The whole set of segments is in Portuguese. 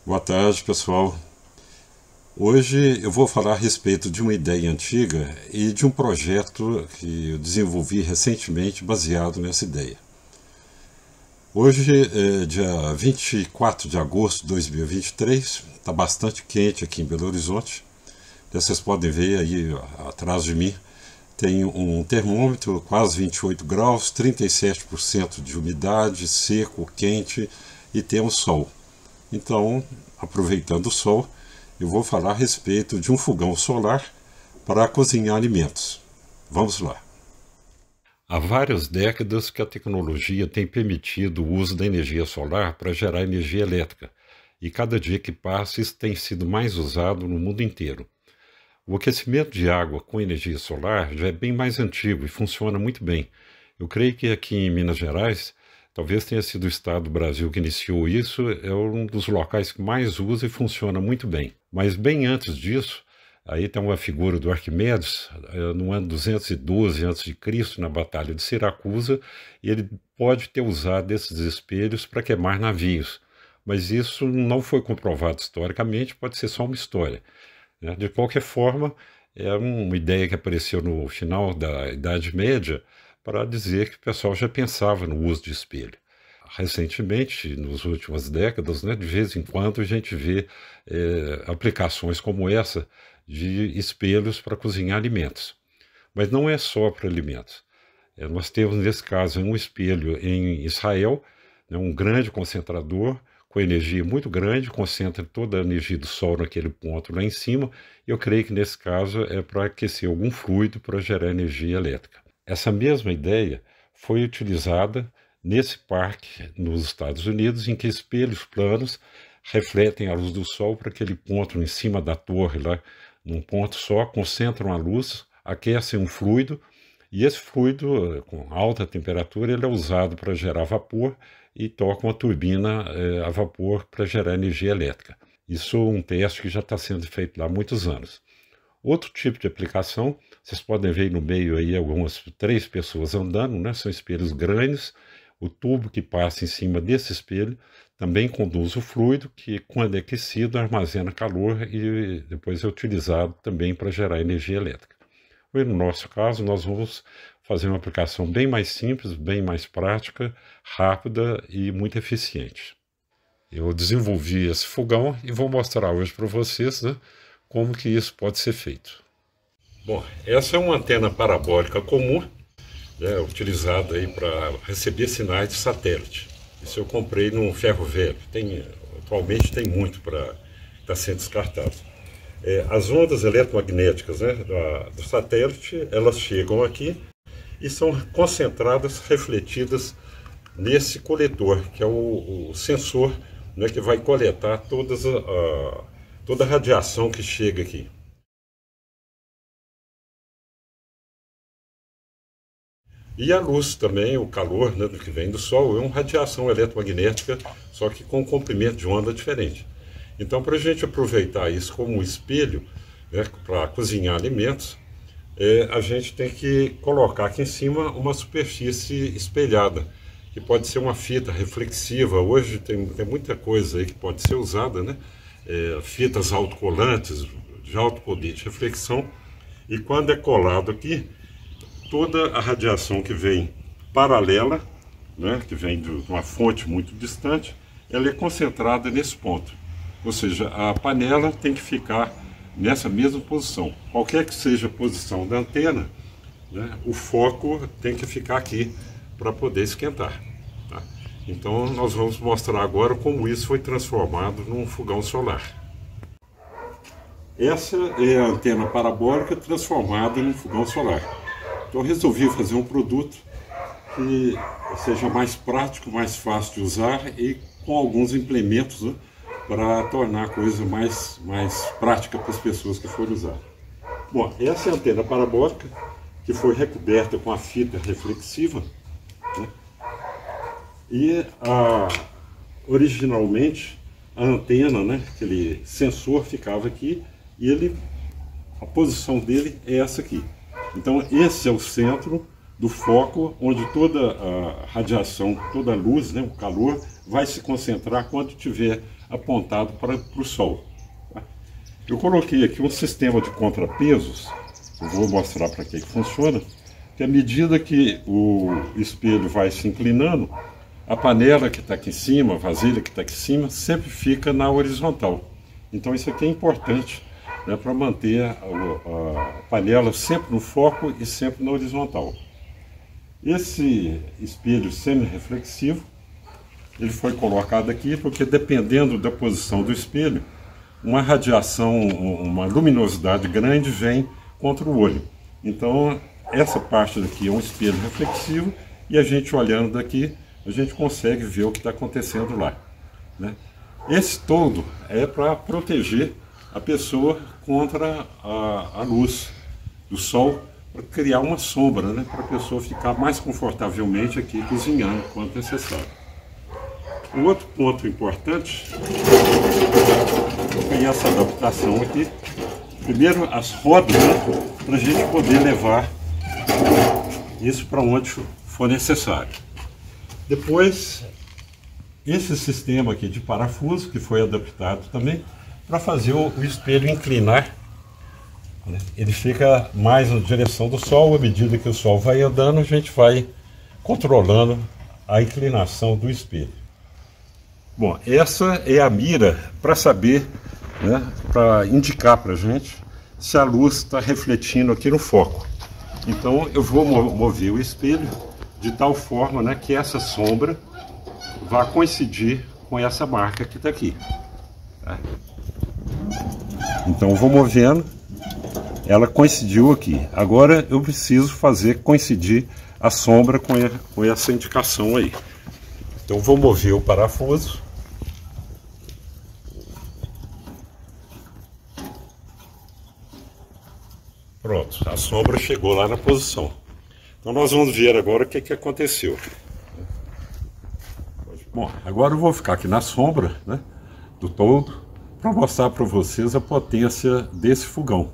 Boa tarde, pessoal. Hoje eu vou falar a respeito de uma ideia antiga e de um projeto que eu desenvolvi recentemente baseado nessa ideia. Hoje é dia 24 de agosto de 2023, está bastante quente aqui em Belo Horizonte. Vocês podem ver aí atrás de mim, tem um termômetro quase 28 graus, 37% de umidade, seco, quente e temos sol. Então, aproveitando o sol, eu vou falar a respeito de um fogão solar para cozinhar alimentos. Vamos lá. Há várias décadas que a tecnologia tem permitido o uso da energia solar para gerar energia elétrica, e cada dia que passa isso tem sido mais usado no mundo inteiro. O aquecimento de água com energia solar já é bem mais antigo e funciona muito bem. Eu creio que aqui em Minas Gerais, talvez tenha sido o estado do Brasil que iniciou isso, é um dos locais que mais usa e funciona muito bem. Mas bem antes disso, aí tem uma figura do Arquimedes, no ano 212 a.C., na Batalha de Siracusa, e ele pode ter usado esses espelhos para queimar navios. Mas isso não foi comprovado historicamente, pode ser só uma história. De qualquer forma, é uma ideia que apareceu no final da Idade Média para dizer que o pessoal já pensava no uso de espelho. Recentemente, nas últimas décadas, de vez em quando a gente vê aplicações como essa de espelhos para cozinhar alimentos. Mas não é só para alimentos. Nós temos, nesse caso, um espelho em Israel, um grande concentrador, com energia muito grande, concentra toda a energia do Sol naquele ponto lá em cima, e eu creio que nesse caso é para aquecer algum fluido para gerar energia elétrica. Essa mesma ideia foi utilizada nesse parque nos Estados Unidos, em que espelhos planos refletem a luz do Sol para aquele ponto em cima da torre, lá num ponto só, concentram a luz, aquecem um fluido, e esse fluido, com alta temperatura, ele é usado para gerar vapor e toca uma turbina a vapor para gerar energia elétrica. Isso é um teste que já está sendo feito lá há muitos anos. Outro tipo de aplicação, vocês podem ver no meio aí algumas 3 pessoas andando, são espelhos grandes. O tubo que passa em cima desse espelho também conduz o fluido que, quando é aquecido, armazena calor e depois é utilizado também para gerar energia elétrica. E no nosso caso, nós vamos fazer uma aplicação bem mais simples, bem mais prática, rápida e muito eficiente. Eu desenvolvi esse fogão e vou mostrar hoje para vocês como que isso pode ser feito. Bom, essa é uma antena parabólica comum, utilizada aí para receber sinais de satélite. Isso eu comprei num ferro velho. Atualmente tem muito para estar sendo descartado. As ondas eletromagnéticas do satélite, elas chegam aqui e são concentradas, refletidas nesse coletor, que é o sensor que vai coletar toda a radiação que chega aqui. E a luz também, o calor do que vem do Sol, é uma radiação eletromagnética, só que com um comprimento de onda diferente. Então, para a gente aproveitar isso como um espelho, para cozinhar alimentos, a gente tem que colocar aqui em cima uma superfície espelhada, que pode ser uma fita reflexiva. Hoje tem muita coisa aí que pode ser usada, fitas autocolantes, de alto poder de reflexão, e quando é colado aqui, toda a radiação que vem paralela, que vem de uma fonte muito distante, ela é concentrada nesse ponto. Ou seja, a panela tem que ficar nessa mesma posição. Qualquer que seja a posição da antena, o foco tem que ficar aqui para poder esquentar. Tá? Então nós vamos mostrar agora como isso foi transformado num fogão solar. Essa é a antena parabólica transformada num fogão solar. Então eu resolvi fazer um produto que seja mais prático, mais fácil de usar e com alguns implementos para tornar a coisa mais prática para as pessoas que forem usar. Bom, essa é a antena parabólica que foi recoberta com a fita reflexiva, e originalmente a antena, aquele sensor ficava aqui e a posição dele é essa aqui. Então esse é o centro do foco onde toda a radiação, toda a luz, o calor vai se concentrar quando estiver apontado para o sol. Tá? Eu coloquei aqui um sistema de contrapesos, eu vou mostrar para que funciona, que à medida que o espelho vai se inclinando, a panela que está aqui em cima, a vasilha que está aqui em cima, sempre fica na horizontal. Então isso aqui é importante, né, para manter a panela sempre no foco e sempre na horizontal. Esse espelho semi-reflexivo, ele foi colocado aqui porque, dependendo da posição do espelho, uma radiação, uma luminosidade grande vem contra o olho. Então essa parte daqui é um espelho reflexivo e a gente olhando daqui, a gente consegue ver o que está acontecendo lá, né? Esse todo é para proteger a pessoa contra a luz do sol, para criar uma sombra, né? Para a pessoa ficar mais confortavelmente aqui cozinhando quando necessário. Um outro ponto importante é essa adaptação aqui. Primeiro as rodas, né? Para a gente poder levar isso para onde for necessário. Depois, esse sistema aqui de parafuso, que foi adaptado também, para fazer o espelho inclinar. Ele fica mais na direção do sol, à medida que o sol vai andando, a gente vai controlando a inclinação do espelho. Bom, essa é a mira para saber, né, para indicar para a gente se a luz está refletindo aqui no foco. Então eu vou mover o espelho de tal forma, né, que essa sombra vá coincidir com essa marca que está aqui. Tá? Então eu vou movendo, ela coincidiu aqui. Agora eu preciso fazer coincidir a sombra com essa indicação aí. Então eu vou mover o parafuso. Pronto, a sombra chegou lá na posição. Então nós vamos ver agora o que aconteceu. Bom, agora eu vou ficar aqui na sombra, né, do todo, para mostrar para vocês a potência desse fogão,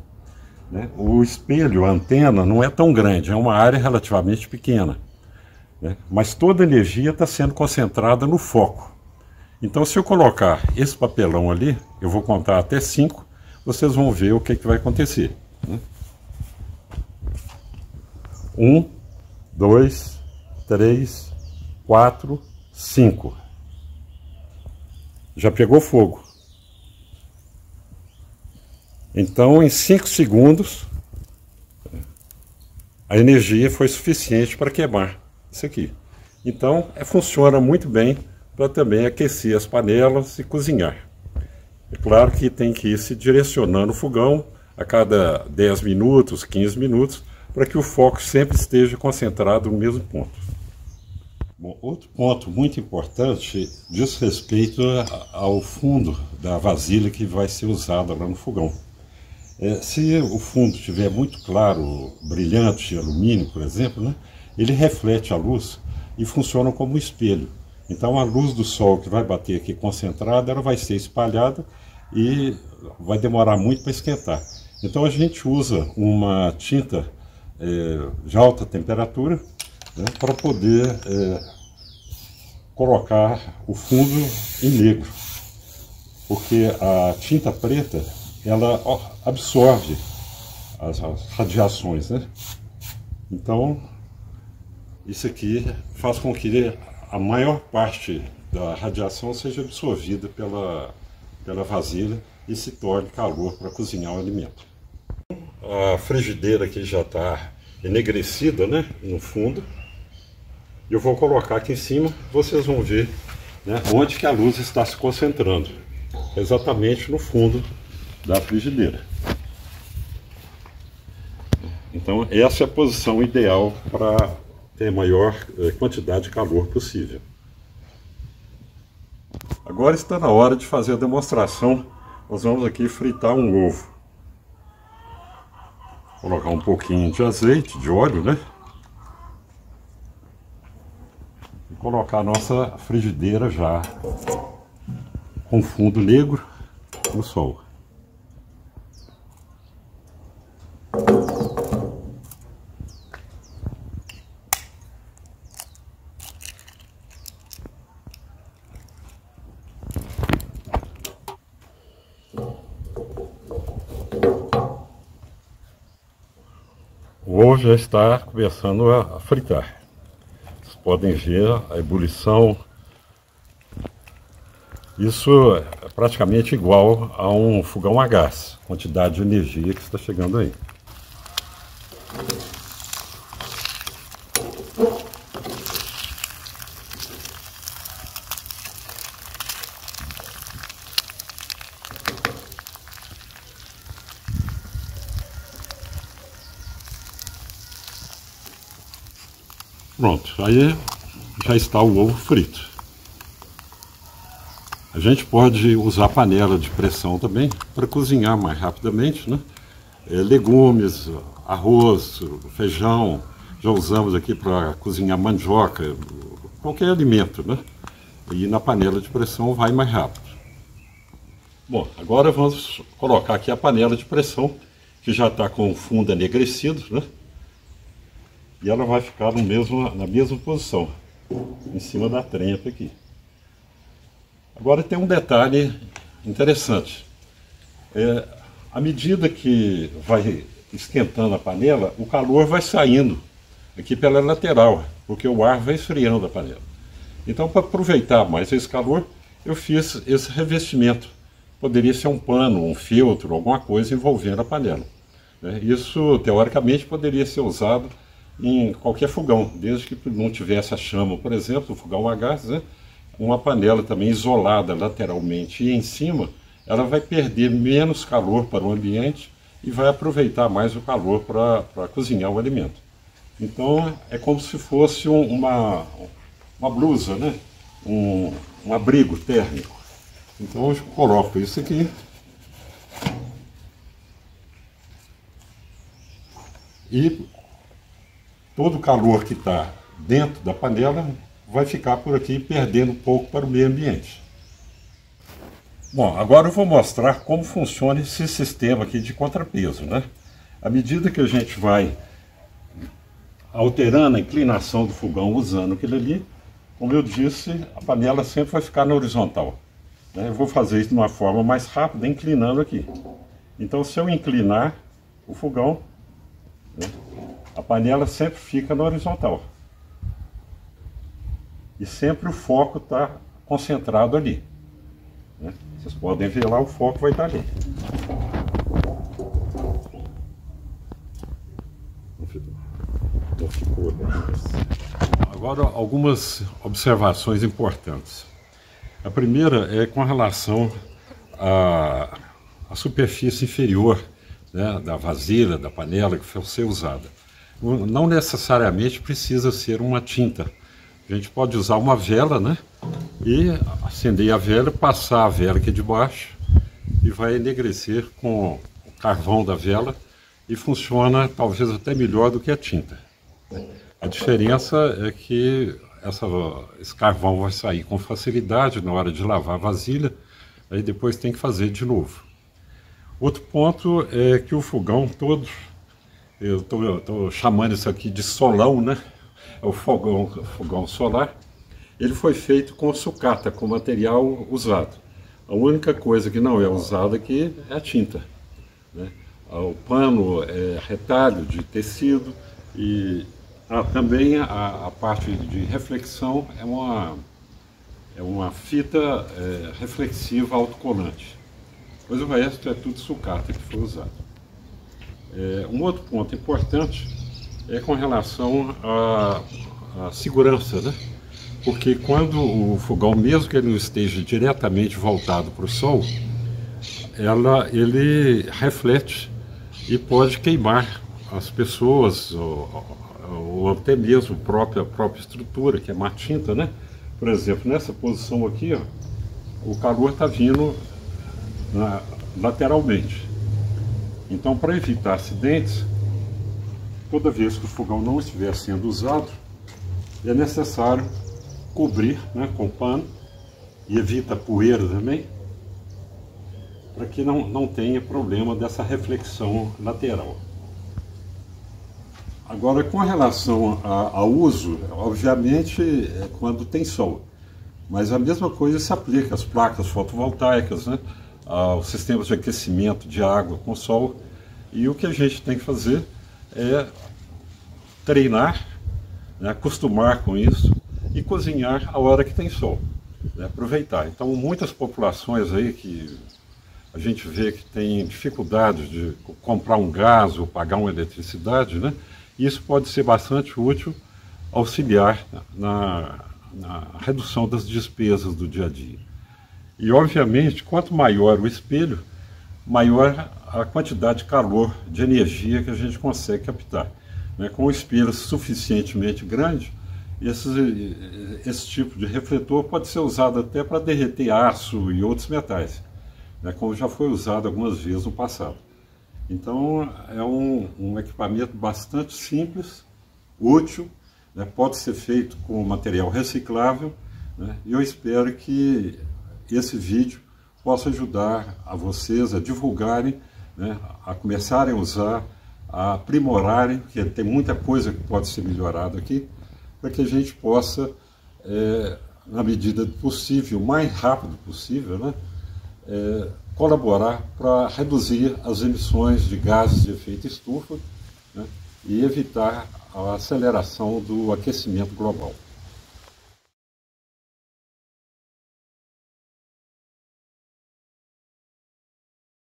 né? O espelho, a antena, não é tão grande, é uma área relativamente pequena, né? Mas toda a energia está sendo concentrada no foco. Então se eu colocar esse papelão ali, eu vou contar até 5, vocês vão ver o que vai acontecer, né? 1, 2, 3, 4, 5. Já pegou fogo. Então, em 5 segundos, a energia foi suficiente para queimar isso aqui. Então, funciona muito bem para também aquecer as panelas e cozinhar. É claro que tem que ir se direcionando o fogão a cada 10 minutos, 15 minutos, para que o foco sempre esteja concentrado no mesmo ponto. Bom, outro ponto muito importante diz respeito ao fundo da vasilha que vai ser usada lá no fogão. Se o fundo estiver muito claro, brilhante, de alumínio, por exemplo, né, ele reflete a luz e funciona como um espelho. Então a luz do sol que vai bater aqui concentrada, ela vai ser espalhada e vai demorar muito para esquentar. Então a gente usa uma tinta de alta temperatura, né, para poder colocar o fundo em negro, porque a tinta preta ela absorve as radiações, né? Então isso aqui faz com que a maior parte da radiação seja absorvida pela vasilha e se torne calor para cozinhar o alimento. A frigideira aqui já está enegrecida, né, no fundo. Eu vou colocar aqui em cima, vocês vão ver, né, onde que a luz está se concentrando. Exatamente no fundo da frigideira. Então essa é a posição ideal para ter a maior quantidade de calor possível. Agora está na hora de fazer a demonstração. Nós vamos aqui fritar um ovo. Colocar um pouquinho de azeite, de óleo, né? E colocar a nossa frigideira já com fundo negro no sol. já está começando a fritar. Vocês podem ver a ebulição. Isso é praticamente igual a um fogão a gás, quantidade de energia que está chegando aí. Pronto, aí já está o ovo frito. A gente pode usar panela de pressão também para cozinhar mais rapidamente, né? Legumes, arroz, feijão, já usamos aqui para cozinhar mandioca, qualquer alimento, né? E na panela de pressão vai mais rápido. Bom, agora vamos colocar aqui a panela de pressão, que já está com o fundo enegrecido, né? E ela vai ficar na mesma posição, em cima da trempa aqui. Agora tem um detalhe interessante. À medida que vai esquentando a panela, o calor vai saindo aqui pela lateral, porque o ar vai esfriando a panela. Então, para aproveitar mais esse calor, eu fiz esse revestimento. Poderia ser um pano, um feltro, alguma coisa envolvendo a panela. Isso, teoricamente, poderia ser usado em qualquer fogão, desde que não tivesse a chama, por exemplo, o fogão a gás, né? Uma panela também isolada lateralmente e em cima, ela vai perder menos calor para o ambiente e vai aproveitar mais o calor para cozinhar o alimento. Então é como se fosse uma blusa, né? Um abrigo térmico. Então eu coloco isso aqui. E todo o calor que está dentro da panela vai ficar por aqui, perdendo um pouco para o meio ambiente. Bom, agora eu vou mostrar como funciona esse sistema aqui de contrapeso, né? À medida que a gente vai alterando a inclinação do fogão usando aquele ali, como eu disse, a panela sempre vai ficar na horizontal, né? Eu vou fazer isso de uma forma mais rápida, inclinando aqui. Então, se eu inclinar o fogão, né, a panela sempre fica na horizontal. E sempre o foco está concentrado ali, né? Vocês podem ver lá, o foco vai estar ali. Não ficou, né? Agora, algumas observações importantes. A primeira é com relação à superfície inferior, né, da vasilha, da panela que for ser usada. Não necessariamente precisa ser uma tinta. A gente pode usar uma vela, né? E acender a vela, passar a vela aqui de baixo e vai enegrecer com o carvão da vela e funciona talvez até melhor do que a tinta. A diferença é que esse carvão vai sair com facilidade na hora de lavar a vasilha, aí depois tem que fazer de novo. Outro ponto é que o fogão todo, eu estou chamando isso aqui de solão, né? É o fogão solar. Ele foi feito com sucata, com material usado. A única coisa que não é usada aqui é a tinta, né? O pano é retalho de tecido e também a parte de reflexão é uma fita reflexiva autocolante. Pois o resto é tudo sucata que foi usado. Um outro ponto importante é com relação à segurança, né? Porque quando o fogão, mesmo que ele não esteja diretamente voltado para o sol, ele reflete e pode queimar as pessoas, ou até mesmo a própria estrutura, que é má tinta, né? Por exemplo, nessa posição aqui, ó, o calor está vindo lateralmente. Então, para evitar acidentes, toda vez que o fogão não estiver sendo usado, é necessário cobrir, né, com pano, e evita poeira também, para que não tenha problema dessa reflexão lateral. Agora, com relação ao uso, obviamente é quando tem sol, mas a mesma coisa se aplica às placas fotovoltaicas, né, aos sistemas de aquecimento de água com sol, e o que a gente tem que fazer é treinar, né, acostumar com isso e cozinhar a hora que tem sol, né, aproveitar. Então, muitas populações aí que a gente vê que tem dificuldade de comprar um gás ou pagar uma eletricidade, né, isso pode ser bastante útil, auxiliar na redução das despesas do dia a dia. E, obviamente, quanto maior o espelho, maior a quantidade de calor, de energia que a gente consegue captar. Né? Com o espelho suficientemente grande, esse tipo de refletor pode ser usado até para derreter aço e outros metais, né? Como já foi usado algumas vezes no passado. Então, é um equipamento bastante simples, útil, né? Pode ser feito com material reciclável, né? E eu espero que esse vídeo possa ajudar a vocês a divulgarem, né? A começarem a usar, a aprimorarem, porque tem muita coisa que pode ser melhorada aqui, para que a gente possa, na medida do possível, o mais rápido possível, né? Colaborar para reduzir as emissões de gases de efeito estufa, né? E evitar a aceleração do aquecimento global.